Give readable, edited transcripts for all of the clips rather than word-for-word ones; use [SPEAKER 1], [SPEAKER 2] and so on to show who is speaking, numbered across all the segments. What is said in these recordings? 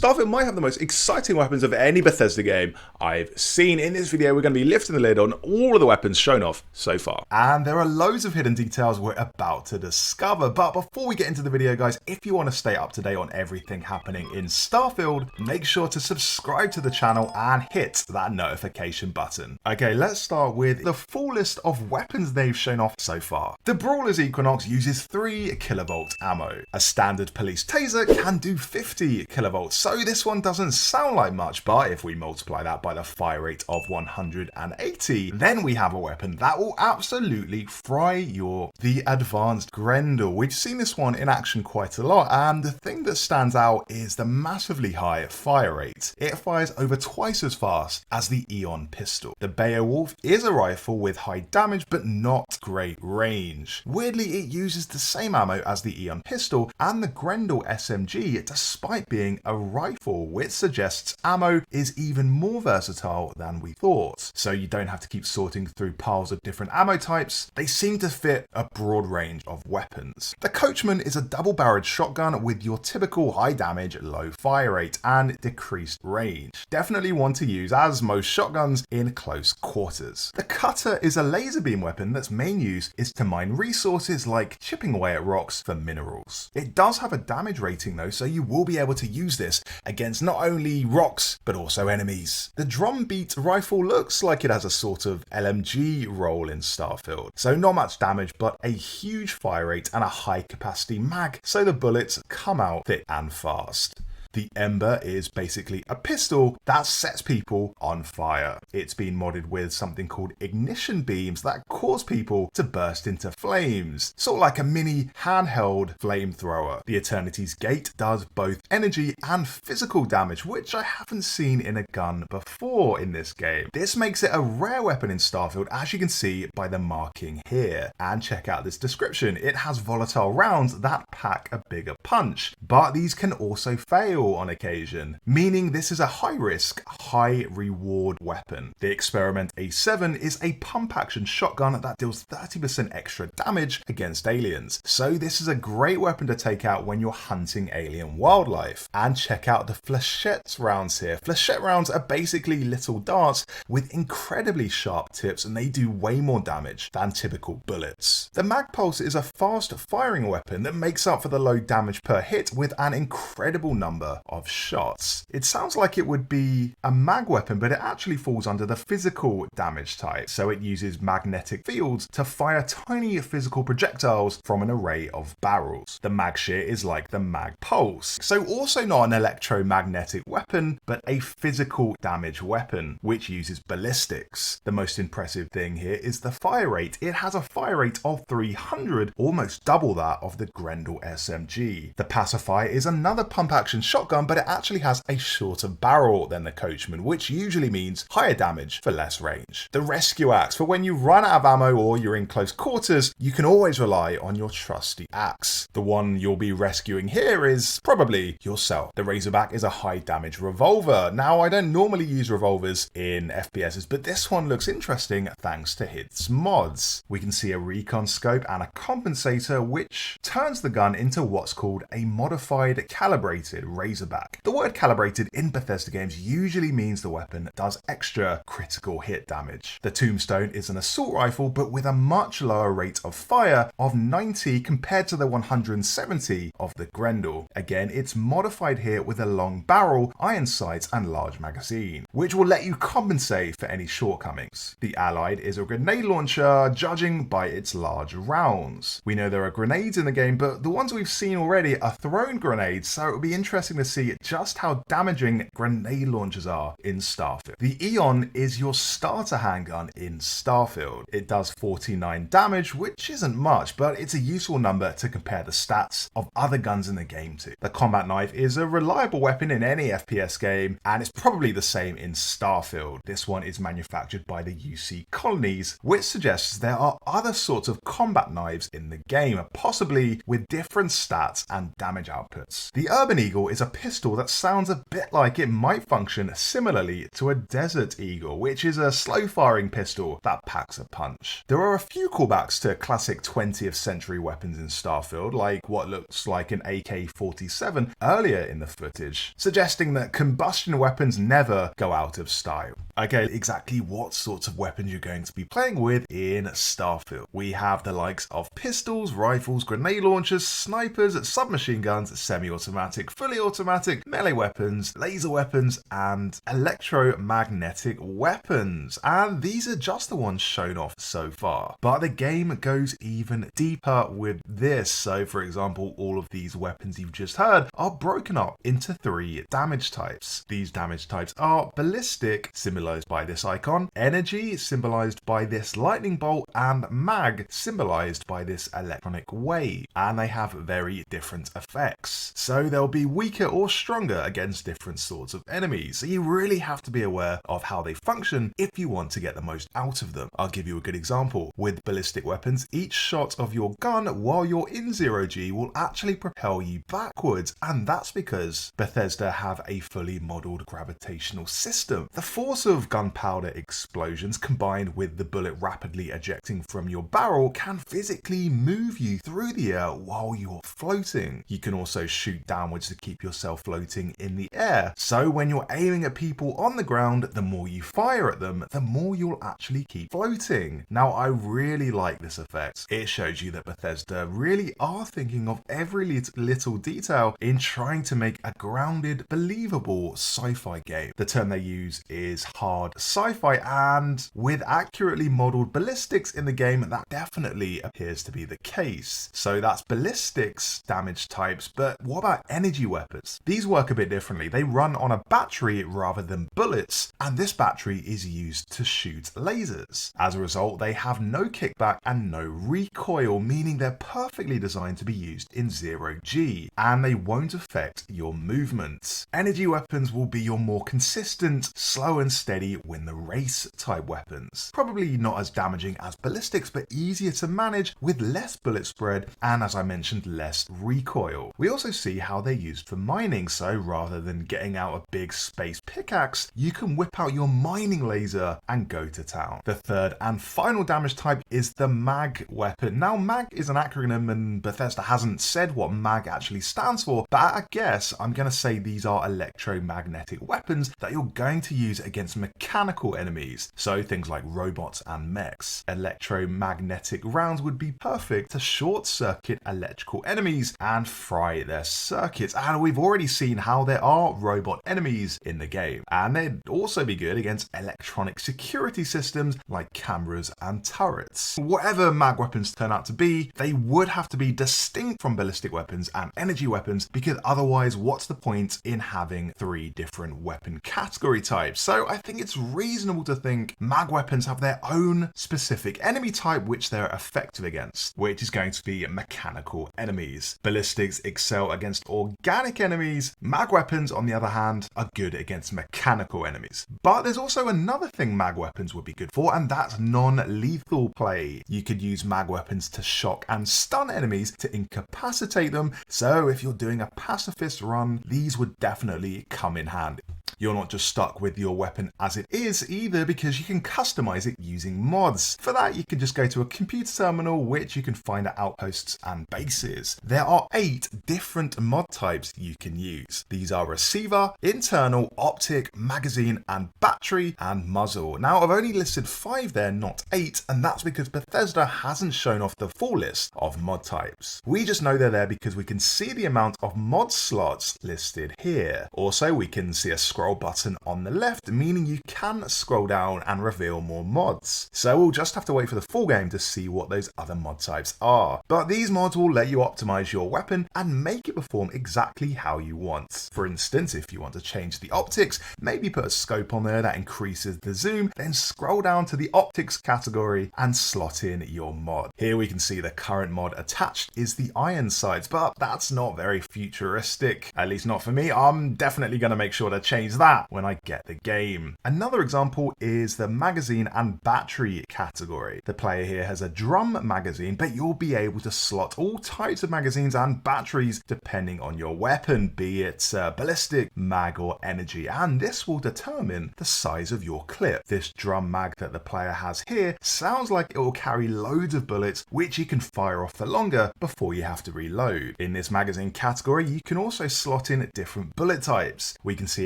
[SPEAKER 1] Starfield might have the most exciting weapons of any Bethesda game I've seen. In this video, we're going to be lifting the lid on all of the weapons shown off so far.
[SPEAKER 2] And there are loads of hidden details we're about to discover. But before we get into the video, guys, if you want to stay up to date on everything happening in Starfield, make sure to subscribe to the channel and hit that notification button. Okay, let's start with the full list of weapons they've shown off so far. The Brawler's Equinox uses 3 kilovolt ammo. A standard police taser can do 50 kilovolts, so this one doesn't sound like much, but if we multiply that by the fire rate of 180, then we have a weapon that will absolutely fry the advanced Grendel. We've seen this one in action quite a lot, and the thing that stands out is the massively high fire rate. It fires over twice as fast as the Eon pistol. The Beowulf is a rifle with high damage, but not great range. Weirdly, it uses the same ammo as the Eon pistol and the Grendel SMG, despite being a rifle, which suggests ammo is even more versatile than we thought. So you don't have to keep sorting through piles of different ammo types. They seem to fit a broad range of weapons. The Coachman is a double-barreled shotgun with your typical high damage, low fire rate, and decreased range. Definitely one to use, as most shotguns, in close quarters. The Cutter is a laser beam weapon that's main use is to mine resources like chipping away at rocks for minerals. It does have a damage rating though, so you will be able to use this against not only rocks, but also enemies. The Drumbeat rifle looks like it has a sort of LMG role in Starfield. So not much damage, but a huge fire rate and a high capacity mag, so the bullets come out thick and fast. The Ember is basically a pistol that sets people on fire. It's been modded with something called ignition beams that cause people to burst into flames, sort of like a mini handheld flamethrower. The Eternity's Gate does both energy and physical damage, which I haven't seen in a gun before in this game. This makes it a rare weapon in Starfield, as you can see by the marking here. And check out this description. It has volatile rounds that pack a bigger punch, but these can also fail on occasion, meaning this is a high-risk, high-reward weapon. The Experiment A7 is a pump-action shotgun that deals 30% extra damage against aliens, so this is a great weapon to take out when you're hunting alien wildlife. And check out the Flechette rounds here. Flechette rounds are basically little darts with incredibly sharp tips, and they do way more damage than typical bullets. The Magpulse is a fast-firing weapon that makes up for the low damage per hit with an incredible number of shots. It sounds like it would be a mag weapon, but it actually falls under the physical damage type. So it uses magnetic fields to fire tiny physical projectiles from an array of barrels. The Magshear is like the Mag Pulse. So also not an electromagnetic weapon, but a physical damage weapon, which uses ballistics. The most impressive thing here is the fire rate. It has a fire rate of 300, almost double that of the Grendel SMG. The Pacifier is another pump-action shotgun, but it actually has a shorter barrel than the Coachman, which usually means higher damage for less range. The Rescue Axe, for when you run out of ammo or you're in close quarters, you can always rely on your trusty axe. The one you'll be rescuing here is probably yourself. The Razorback is a high damage revolver. Now, I don't normally use revolvers in FPSs, but this one looks interesting thanks to its mods. We can see a recon scope and a compensator, which turns the gun into what's called a modified calibrated Razorback. The word calibrated in Bethesda games usually means the weapon does extra critical hit damage. The Tombstone is an assault rifle, but with a much lower rate of fire of 90 compared to the 170 of the Grendel. Again, it's modified here with a long barrel, iron sights, and large magazine, which will let you compensate for any shortcomings. The Allied is a grenade launcher, judging by its large rounds. We know there are grenades in the game, but the ones we've seen already are thrown grenades, so it will be interesting to see just how damaging grenade launchers are in Starfield. The Eon is your starter handgun in Starfield. It does 49 damage, which isn't much, but it's a useful number to compare the stats of other guns in the game to. The Combat Knife is a reliable weapon in any FPS game, and it's probably the same in Starfield. This one is manufactured by the UC Colonies, which suggests there are other sorts of combat knives in the game, possibly with different stats and damage outputs. The Urban Eagle is a a pistol that sounds a bit like it might function similarly to a Desert Eagle, which is a slow-firing pistol that packs a punch. There are a few callbacks to classic 20th century weapons in Starfield, like what looks like an AK-47 earlier in the footage, suggesting that combustion weapons never go out of style. Okay, exactly what sorts of weapons you're going to be playing with in Starfield. We have the likes of pistols, rifles, grenade launchers, snipers, submachine guns, semi-automatic, fully automatic, melee weapons, laser weapons, and electromagnetic weapons. And these are just the ones shown off so far. But the game goes even deeper with this. So, for example, all of these weapons you've just heard are broken up into 3 damage types. These damage types are ballistic, symbolized by this icon, energy, symbolized by this lightning bolt, and mag, symbolized by this electronic wave. And they have very different effects. So they'll be weaker or stronger against different sorts of enemies. So you really have to be aware of how they function if you want to get the most out of them. I'll give you a good example. With ballistic weapons, each shot of your gun while you're in 0G will actually propel you backwards, and that's because Bethesda have a fully modeled gravitational system. The force of gunpowder explosions combined with the bullet rapidly ejecting from your barrel can physically move you through the air while you're floating. You can also shoot downwards to keep yourself floating in the air. So when you're aiming at people on the ground, the more you fire at them, the more you'll actually keep floating. Now, I really like this effect. It shows you that Bethesda really are thinking of every little detail in trying to make a grounded, believable sci-fi game. The term they use is hard sci-fi, and with accurately modeled ballistics in the game, that definitely appears to be the case. So that's ballistics damage types, but what about energy weapons? These work a bit differently. They run on a battery rather than bullets, and this battery is used to shoot lasers. As a result, they have no kickback and no recoil, meaning they're perfectly designed to be used in 0G, and they won't affect your movement. Energy weapons will be your more consistent, slow and steady win the race type weapons. Probably not as damaging as ballistics, but easier to manage with less bullet spread and, as I mentioned, less recoil. We also see how they're used for mining, so rather than getting out a big space pickaxe, you can whip out your mining laser and go to town. The third and final damage type is the mag weapon. Now, mag is an acronym and Bethesda hasn't said what mag actually stands for, but I guess I'm going to say these are electromagnetic weapons that you're going to use against mechanical enemies, so things like robots and mechs. Electromagnetic rounds would be perfect to short circuit electrical enemies and fry their circuits, and we've already seen how there are robot enemies in the game, and they'd also be good against electronic security systems like cameras and turrets. Whatever mag weapons turn out to be, they would have to be distinct from ballistic weapons and energy weapons, because otherwise what's the point in having 3 different weapon category types? So I think it's reasonable to think mag weapons have their own specific enemy type which they're effective against, which is going to be mechanical enemies. Ballistics excel against organic enemies. Mag weapons, on the other hand, are good against mechanical enemies. But there's also another thing mag weapons would be good for, and that's non-lethal play. You could use mag weapons to shock and stun enemies to incapacitate them, so if you're doing a pacifist run, these would definitely come in handy. You're not just stuck with your weapon as it is either, because you can customize it using mods. For that, you can just go to a computer terminal, which you can find at outposts and bases. There are 8 different mod types you can use. These are receiver, internal, optic, magazine, and battery, and muzzle. Now, I've only listed 5 there, not 8, and that's because Bethesda hasn't shown off the full list of mod types. We just know they're there because we can see the amount of mod slots listed here. Also, we can see a scroll button on the left, meaning you can scroll down and reveal more mods. So we'll just have to wait for the full game to see what those other mod types are. But these mods will let you optimize your weapon and make it perform exactly how you want. For instance, if you want to change the optics, maybe put a scope on there that increases the zoom, then scroll down to the optics category and slot in your mod. Here we can see the current mod attached is the iron sights, but that's not very futuristic, at least not for me. I'm definitely going to make sure to change customize that when I get the game. Another example is the magazine and battery category. The player here has a drum magazine, but you'll be able to slot all types of magazines and batteries depending on your weapon, be it ballistic, mag, or energy, and this will determine the size of your clip. This drum mag that the player has here sounds like it will carry loads of bullets, which you can fire off for longer before you have to reload. In this magazine category, you can also slot in different bullet types. We can see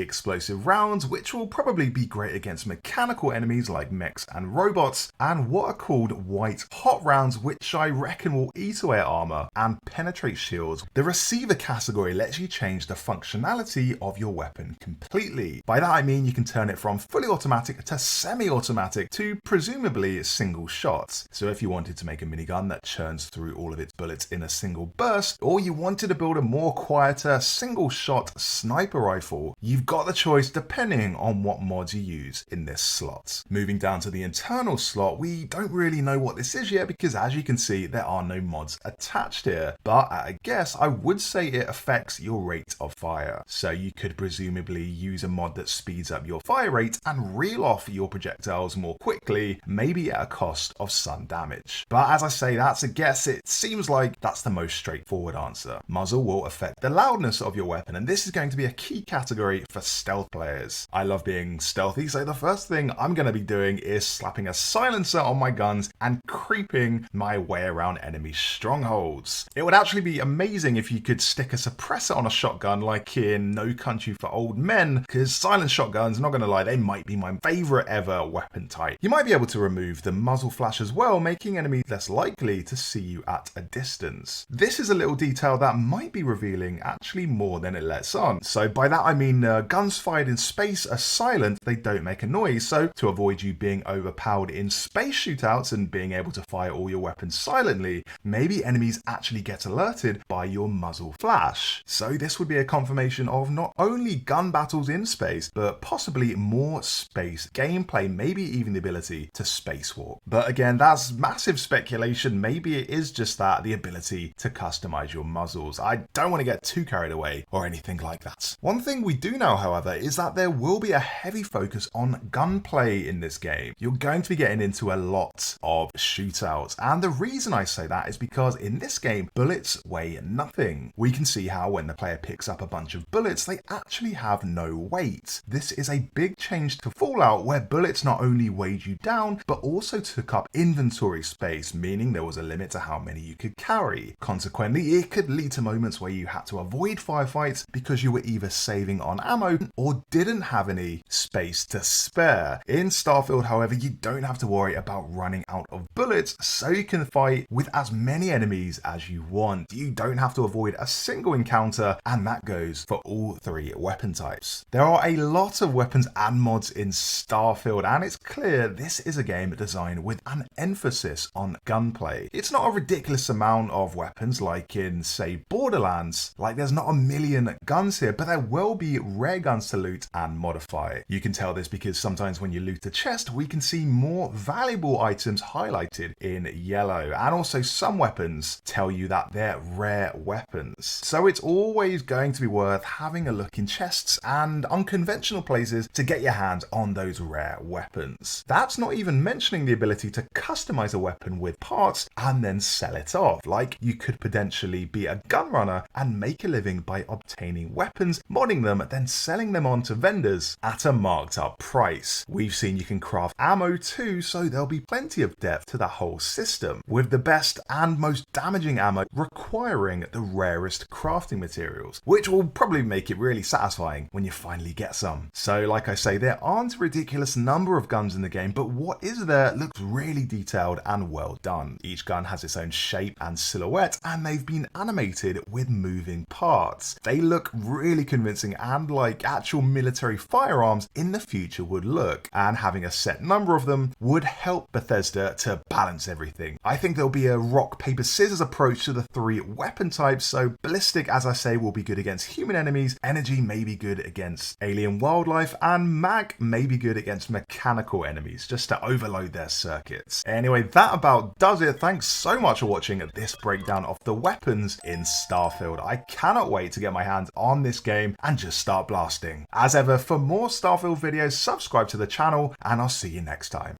[SPEAKER 2] explosive rounds, which will probably be great against mechanical enemies like mechs and robots, and what are called white hot rounds, which I reckon will eat away at armor and penetrate shields. The receiver category lets you change the functionality of your weapon completely. By that I mean you can turn it from fully automatic to semi-automatic to presumably single shots. So if you wanted to make a minigun that churns through all of its bullets in a single burst, or you wanted to build a more quieter single shot sniper rifle, you've got the choice depending on what mods you use in this slot. Moving down to the internal slot, we don't really know what this is yet because as you can see there are no mods attached here, but at a guess I would say it affects your rate of fire. So you could presumably use a mod that speeds up your fire rate and reel off your projectiles more quickly, maybe at a cost of some damage. But as I say, that's a guess. It seems like that's the most straightforward answer. Muzzle will affect the loudness of your weapon, and this is going to be a key category for stealth players. I love being stealthy, so the first thing I'm going to be doing is slapping a silencer on my guns and creeping my way around enemy strongholds. It would actually be amazing if you could stick a suppressor on a shotgun like in No Country for Old Men, because silent shotguns, not going to lie, they might be my favorite ever weapon type. You might be able to remove the muzzle flash as well, making enemies less likely to see you at a distance. This is a little detail that might be revealing actually more than it lets on. So by that I mean guns fired in space are silent, they don't make a noise, so to avoid you being overpowered in space shootouts and being able to fire all your weapons silently, maybe enemies actually get alerted by your muzzle flash. So this would be a confirmation of not only gun battles in space, but possibly more space gameplay, maybe even the ability to spacewalk. But again, that's massive speculation. Maybe it is just that, the ability to customize your muzzles. I don't want to get too carried away or anything like that. One thing we do know, however, is that there will be a heavy focus on gunplay in this game. You're going to be getting into a lot of shootouts, and the reason I say that is because in this game, bullets weigh nothing. We can see how when the player picks up a bunch of bullets, they actually have no weight. This is a big change to Fallout, where bullets not only weighed you down, but also took up inventory space, meaning there was a limit to how many you could carry. Consequently, it could lead to moments where you had to avoid firefights because you were either saving on ammo or didn't have any space to spare. In Starfield, however, you don't have to worry about running out of bullets, so you can fight with as many enemies as you want. You don't have to avoid a single encounter, and that goes for all three weapon types. There are a lot of weapons and mods in Starfield, and it's clear this is a game designed with an emphasis on gunplay. It's not a ridiculous amount of weapons like in, say, Borderlands. Like, there's not a million guns here, but there will be rare guns to loot and modify. You can tell this because sometimes when you loot a chest, we can see more valuable items highlighted in yellow, and also some weapons tell you that they're rare weapons. So it's always going to be worth having a look in chests and unconventional places to get your hands on those rare weapons. That's not even mentioning the ability to customize a weapon with parts and then sell it off. Like, you could potentially be a gun runner and make a living by obtaining weapons, modding them, then selling them on to vendors at a marked up price. We've seen you can craft ammo too, so there'll be plenty of depth to the whole system, with the best and most damaging ammo requiring the rarest crafting materials, which will probably make it really satisfying when you finally get some. So like I say, there aren't a ridiculous number of guns in the game, but what is there looks really detailed and well done. Each gun has its own shape and silhouette, and they've been animated with moving parts. They look really convincing and like actual military firearms in the future would look, and having a set number of them would help Bethesda to balance everything. I think there'll be a rock, paper, scissors approach to the three weapon types, so ballistic, as I say, will be good against human enemies, energy may be good against alien wildlife, and mag may be good against mechanical enemies, just to overload their circuits. Anyway, that about does it. Thanks so much for watching this breakdown of the weapons in Starfield. I cannot wait to get my hands on this game and just start blasting. amazing. As ever, for more Starfield videos, subscribe to the channel, and I'll see you next time.